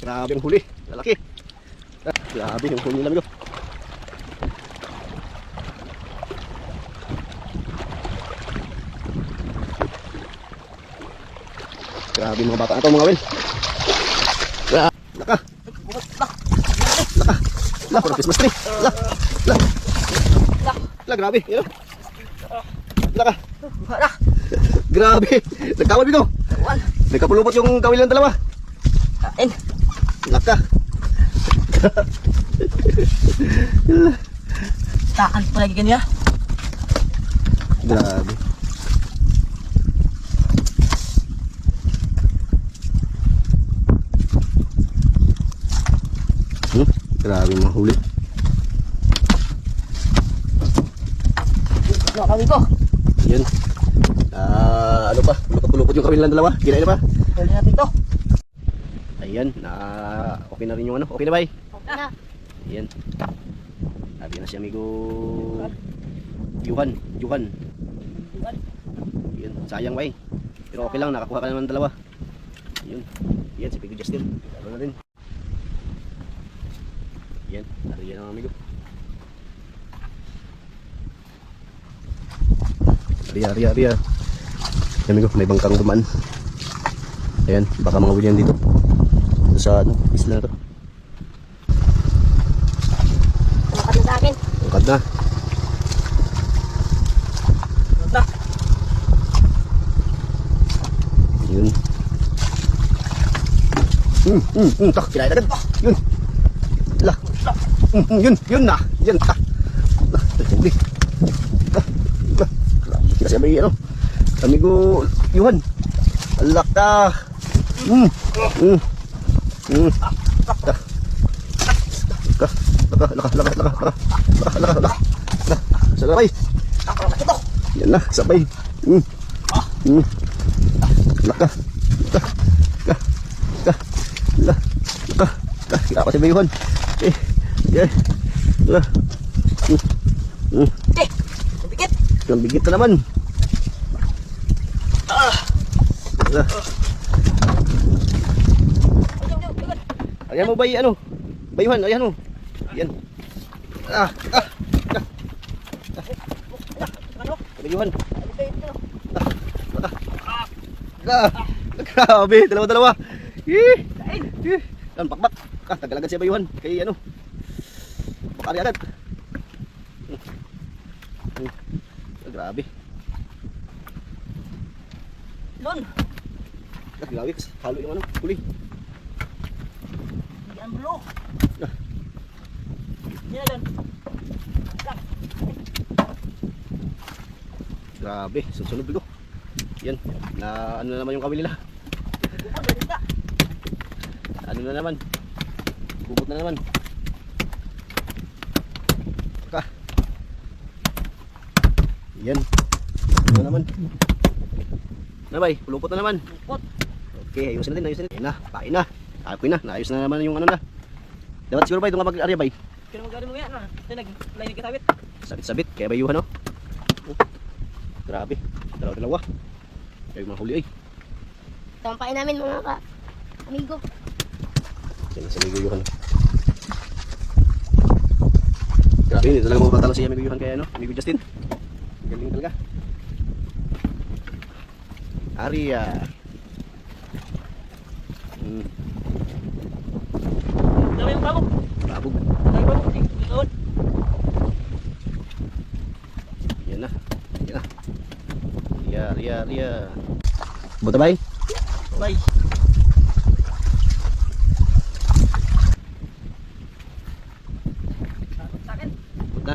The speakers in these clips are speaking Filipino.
Grabe ang huli. Lalaki. Grabe yung huli nila, amigo. Grabe mga bata na ito, mga wel. Laka. Laka, parang Christmas tree. Grabe. Yan o. Laka. Grabe. Nagkawal, amigo. Nagkapulupot yung kawil ng dalawa. Kain. Laka. Taan pa lagi kanya. Grabe. Grabe mga huli. Ano kami ko? Yan. Ano pa? Pulupot yung kawil ng dalawa. Kinain na pa? Huli natin ito. Ayan. Okay na rin yung ano. Okay na ba? Okay na. Ayan. Sabi na si amigo Yuhan. Ayan. Sayang ba? Pero okay lang. Nakakuha ka naman ng dalawa. Ayan. Ayan si Pigo Justin. Lalo na rin. Ayan. Nariyan ang amigo. Riya. Ayan, amigo. May bangkang dumaan. Ayan. Baka mga huli yan dito. Sa ano, isla na to. Nakakadun sa akin. Angkat na. Ito. Yun. Tak, kinain agad. Yun. Lah. Yun na. Yan ta. Lah, huli. Kasi may ano. Amigo Yuhan. Alaka. Laka. Sabay. Yan na, sabay. Laka. Kaya kasi bayuhan. Bigit. Ang bigit na naman. Ayan mo ba ano? Bayuhan, ayan mo. Yan. Bayuhan. Grabe, dalawa. Yan, pakbak. Tagalagan siya bayuhan. Kay ano? Bakari agad. Grabe. Doon. Grabe, halo yung ano, huli. Yan bro. Yan doon. Grabe, sunod bigo. Yan, na ano na naman yung kawil nila. Ano na naman. Bubot na naman. Yan. Ano na naman. Nabay, pulupot na naman. Okay, ayusin natin. Yan na, pain na. Akoy na, naayos na naman yung ano na. Dapat siguro ba itong mag-area bay? Kaya mag-ari mo yan. Ito nag-line kitawit. Sabit-sabit, kaya bayuhan no? Grabe, dalawa. Kaya mga huli ay. Tampain namin mga amigo. Yan sa amigo Yuhan. Grabe, hindi talaga mabatalo si amigo Yuhan kaya ano, amigo Justin. Galing talaga. Aria. Dami yung babog. Babog. Dami babog. Doon. Yan na. Ria. Buta bay? Bye. Sa akin. Buta.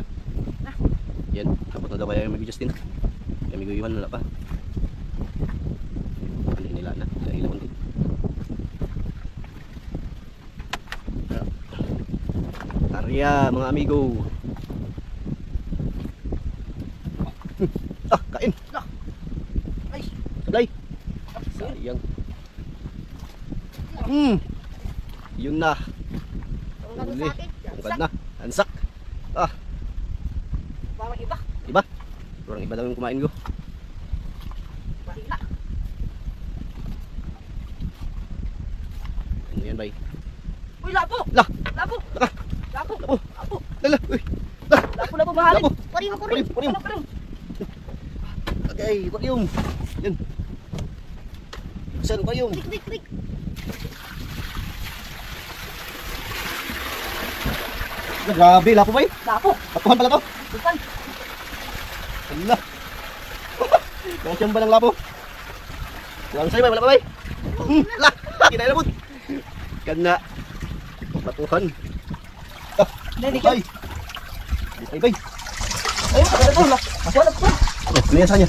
Yan. Kapot na daw kaya yung amigo Justin. Yung amigo Yuhan wala pa. Hindi nila na. Ilawan din. Aria mga amigo. Kain. Ay. Sablay. Sayang. Yun na. Huli. Tungkad na. Ansak. Parang iba. Iba? Kurang iba daw yung kumain ko. Mahina. Ano yan bay? Uy, lapo! Lah. Lapo! Laka. Lapo! Lapo. Lapo! Lala. Uy. Lah. Lapo, mahalin! Lapo. Pari mo, pari. Purium, purium. Purium! Okay, purium. Yan. Saan purium? Klik, klik, klik. Grabe, lapo ba yun? Lapo! Lapuhan pala to. Bukan! Ala. Kasyan ba ng lapo? Kulang sa'yo, bay. Wala pa, bay. La. Kinaya na po. Kana. Lapuhan. Ah. Hindi, Bay. Ay, bay. Ayun, agad ito! Maswala po! Oh, ano yan sa kanya?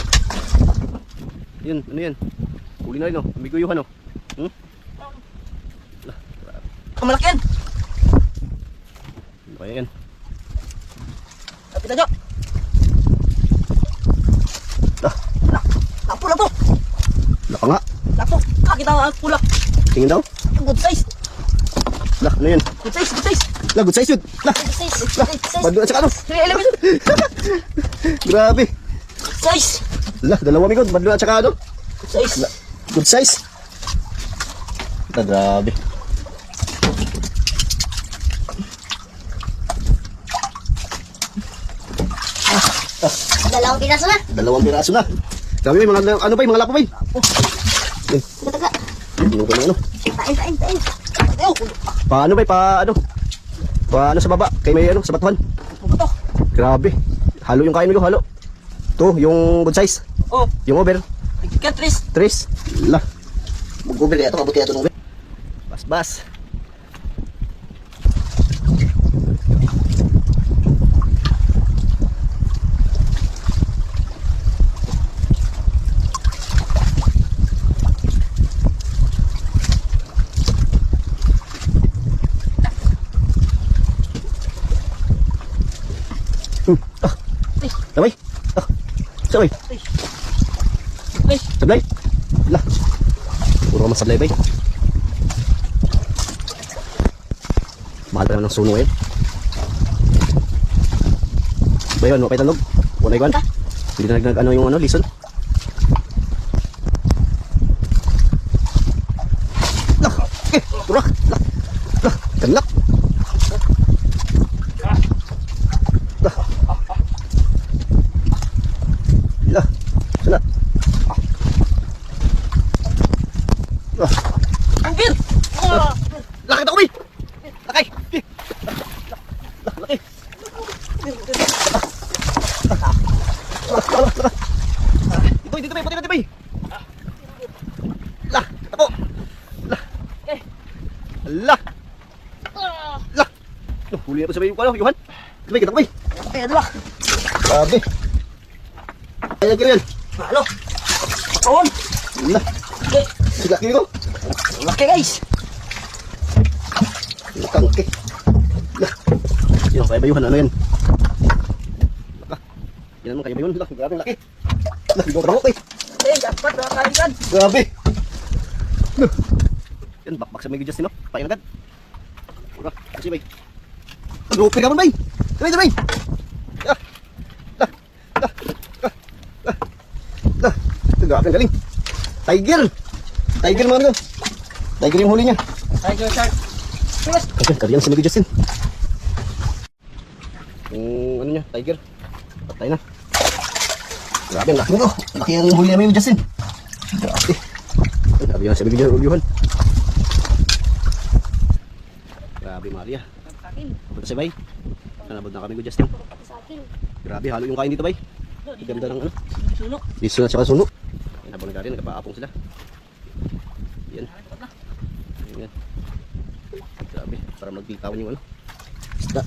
Yun, ano yan? Huli na rin, oh. Biguyuhan, oh. Hmm? Ang malaki yan! Ano kaya yan? Kapita nyo! Ah, Lapo, lapo! laka nga. Lapo! Kita ang pulak! Tingin daw. Good size! La, ano yan? Good size! Good size! La, good size yun. La, Size, la. size. Badlo at saka ano? Sige, alam mo! Grabe. Size! La, dalawa migod. Badlo at saka ano? Good size! La, good size. La, grabe. Dalawang piraso na. Dalawang piraso na. Grabe, may mga ano ba? Mga lapo ba? Taga-taga. Ano ba ano? Tain, tain, tain. Ayaw! Paano ba? Paano sa baba? Kay may ano, sa batuhan. Ano ba to? Grabe. Halo yung kain mo, halo. To, yung good size. Oh! Yung over. Katris! Tres. La. Mag-over kaya ito, mabuti kaya ito ng over. Bas. Sabay. Sabay. Ay! Sablay. La. Puro ka masablay, bay. Mahal pa naman ng suno ngayon. Bayon, wapay talog. Wala iguan. Hindi na nag-ano yung ano, lison. La. Turah. La. La. Kanlak. La. La. Sana. La. Anggir! Oh! Laki ito, kubi! Laki! Laki! Dito, bay! Pati, bay! La! Tapo! La! Eh! La! La! No, huli na po sa bay yung ano, Johan! Bay, kita ko, bay! Eh, ano ba? Grabe! Kaya kira yan! Ano? On! La! Okay! Sila kiri ko! Laki guys! Lakang, okay! La! Yan, kaya bayuhan, ano yan? La! Yan naman, kaya bayuhan, la! Grabe, laki! La! Hindi ko trabaho, eh! Eh, dapat nakakalikan! Grabe! Yan, bakbak sa may Justin, no? Pain agad. Ura, kasi bay. Grupi ka man, bay! Sabay, sabay! Ah! Ah! Ah! Ah! Ah! Grabe, ang galing! Tiger! Tiger mga ano? Tiger yung huli niya. Tiger shark! Yes! Okay, kariyan si Miguel Justin. Yung ano niya, tiger. Patay na. Grabe, ang laki mo. Laki ang huli namin yung Justin. Grabe. Grabe yan si Miguel Justin. Grabe, Maria. Akin! Punta si Bay. Nanabod na kami ko Justin. Sa akin. Grabe, halo yung kain dito, Bay. Ganda ng ano. Suno! Dito na saka suno. Yan, habang nagkarin, nagpaapong sila. Yan. Yan. Grabe, para magbitawan yung ano. Isda.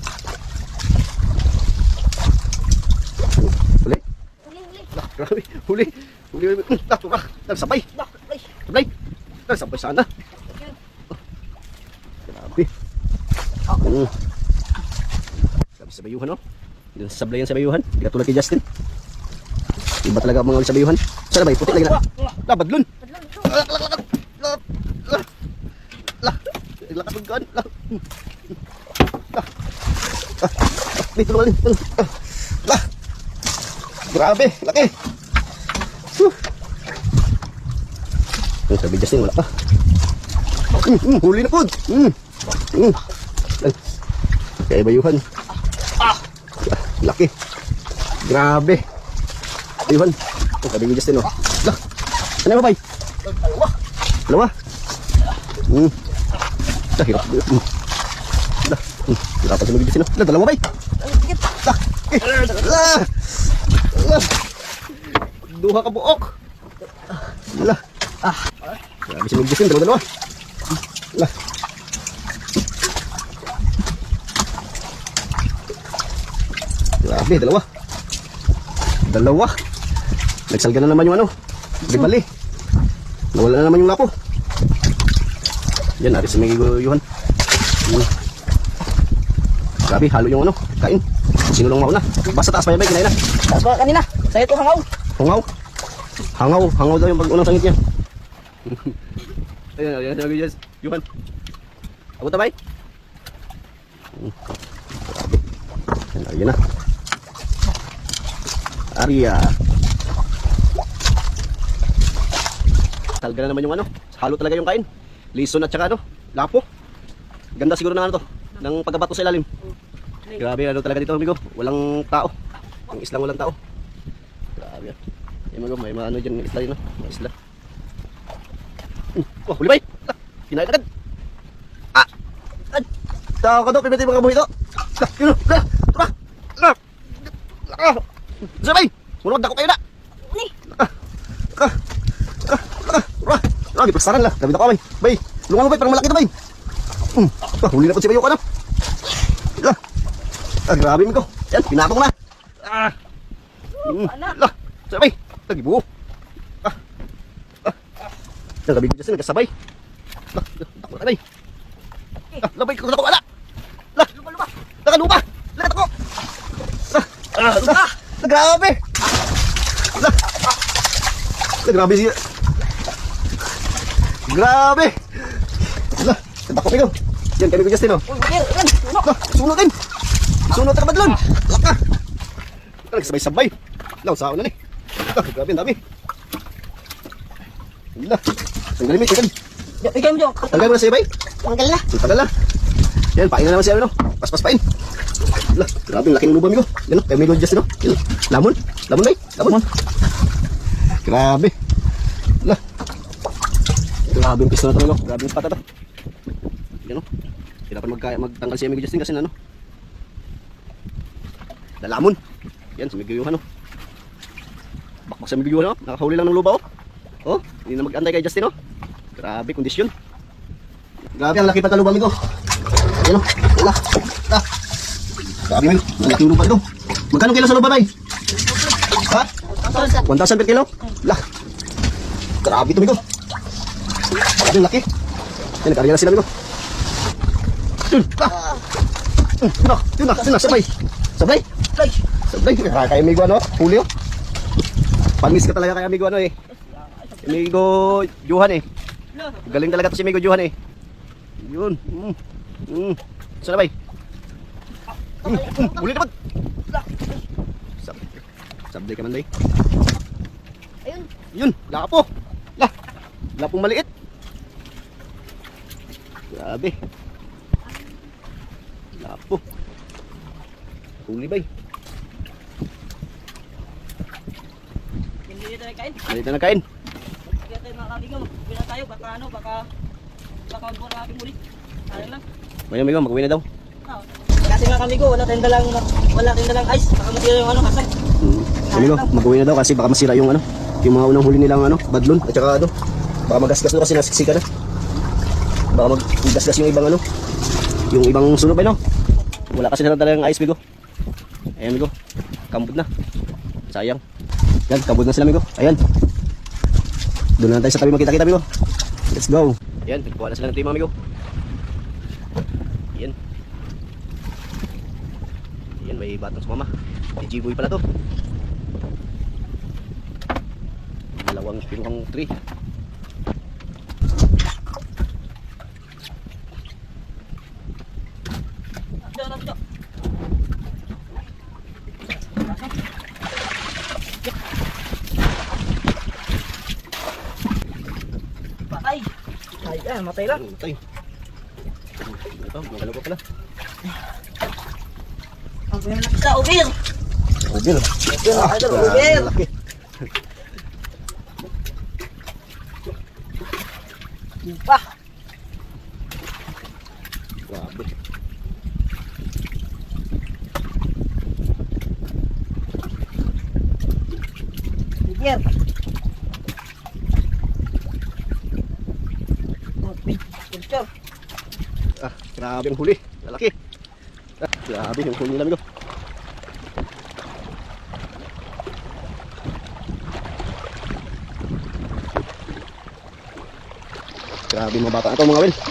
Huli. Huli, huli. Lah, grabe. Huli. Huli. Lah, tumak. Nagsabay. Ay! Sablay. Nagsabay sana. Grabe. Sabi sa bayuhan, no? Hindi na sablayan sa bayuhan. Hindi katulad kay Justin. Iba talaga ang mga sa bayuhan. Sana ba? Puti lagi na. Badlon. Badlon, ito. Lakat. Lakat ng gaan. Dito naman. Grabe. Laki. Yung sabi Justin, wala pa. Huli na po. Kaya bayuhan. Laki. Grabe. Bayuhan. Ang sabi ni Justin, oh. Lah. Ano ba, bay? Dalawa. Hirap. Hirapan sa Justin, oh. Dalawa, bay. Duha ka buok. Grabe si Justin, dalawa. Grabe, dalawa. Nagsalga na naman yung ano, bali. Nawala na naman yung lapo. Yan, natin sa may guyuhan. Grabe, halo yung ano, kain. Sino lang mauna? Basta taas pa yan, bay, kinain na. Taas ba kanina? Sa'yo ito hangaw. Hangaw daw yung pag-unang sangit niya. Ayan, Yuhan. Abot na, bay? Ayan na. Arya. Talga na naman yung ano. Halo talaga yung kain. Lison at saka ano, lapo. Ganda siguro ng ano to, ng pagkabato sa ilalim. Grabe ano talaga dito, amigo. Walang tao. Ang islang walang tao. Grabe. Yan amigo, may mga ano dyan, isla yun, no? Mga isla. Oh, huli bay! Kinain agad. Tao ka to, pipiti mga buhay to. Yun, Sir bay! Munod ako kayo na! Grabe, pasaran lang. Grabe na ka, bay. Bay, lungan mo bay, parang malaki na bay. Huli na po si Bayo ka na. Grabe mo ko. Yan, pinatong na. Sir bay, nagibuo. Grabe ko dyan, nagkasabay. Takbo na bay. Labay ko na ko, ala. Nakalupa. Lakat ako. Grabe. Grabe siya. Grabe. Takot ikaw. Yan, kami ko Justin, oh. Sunod. Sunod ka badlon. Laka. Nagsabay-sabay. Saan na ni. Grabe, ang dami. Wala. Tanggalin mo, tanggalin. Ikaw mo dyan. Tanggalin mo na siya, bay. Tanggal na. Tanggal na. Yan, pain na naman siya, no? Paspain. Wala, grabe, ang laki ng luba, amigo. Yan, no? Kaya amigo Justin, no? Yan, lamon. Lamon, bay. Lamon. Grabe. Wala. Grabe yung pisto na ito, amigo. Grabe yung pata ito. Yan, no? Kailangan magtanggal si amigo Justin kasi ano? Lalamon. Yan, si amigo yung ano? Bakbak sa amigo yung ano? Nakahuli lang ng luba, oh. Oh, hindi na mag-antay kay Justin, oh. Grabe, kondisyon. Grabe, ang laki pa taluba, amigo. Ayan, oh. Wala. Grabe, amigo. Ang laki yung lupa ito. Magkano kilo sa lupa, bay? Ha? 1,000 per kilo? Wala. Grabe ito, amigo. Grabe, ang laki. Yan, nag-arya na sila, amigo. Yun. Yun na. Sabay. Kaya amigo, ano? Huli, oh. Panis ka talaga kay amigo, ano, eh. Amigo Johan, eh. Galing talaga to si amigo Johan, eh. Yun. Saan na, bay? Huli naman. Sablay ka man, bay. Ayun. Yun, lapo. Lapong maliit. Grabe. Lapo. Huli, bay. Hindi tayo kain. Malita na kain. Kaya tayo mga kabigaw. Pila tayo. Baka buwan na aking huli. Ano lang. May amigo, mag-uwi na daw. Kasi mga kamigo, wala tayong dalang ice. Baka masira yung ano, hasan. Amigo, mag-uwi na daw kasi baka masira yung ano, yung mga unang huli nilang ano, badlon at saka ano, baka magasgas daw kasi nasiksika na. Baka maggasgas yung ibang ano, yung ibang sunod ba no? Wala kasi na talagang ice, amigo. Ayan, amigo. Kambod na. Sayang. Yan, kambod na sila, amigo. Ayan. Doon na tayo sa tabi makita-kita, amigo. Let's go. Yan, nagkuha na sila ng team, amigo. Yan. Yan, may batang sumama. May G-boy pala to. Dalawang pinuhang tree. Patay. Ay, matay lang. Matay. Ito, magalaw pa pala. Ang pwede na kita, Ubir. Ubil. Idol, ubil. Laki. Pa. Grabe. Ubir. Picture. Grabe ang huli. Lalaki. Grabe yung huli namin ko. Grabe mga bata na ito mga Will.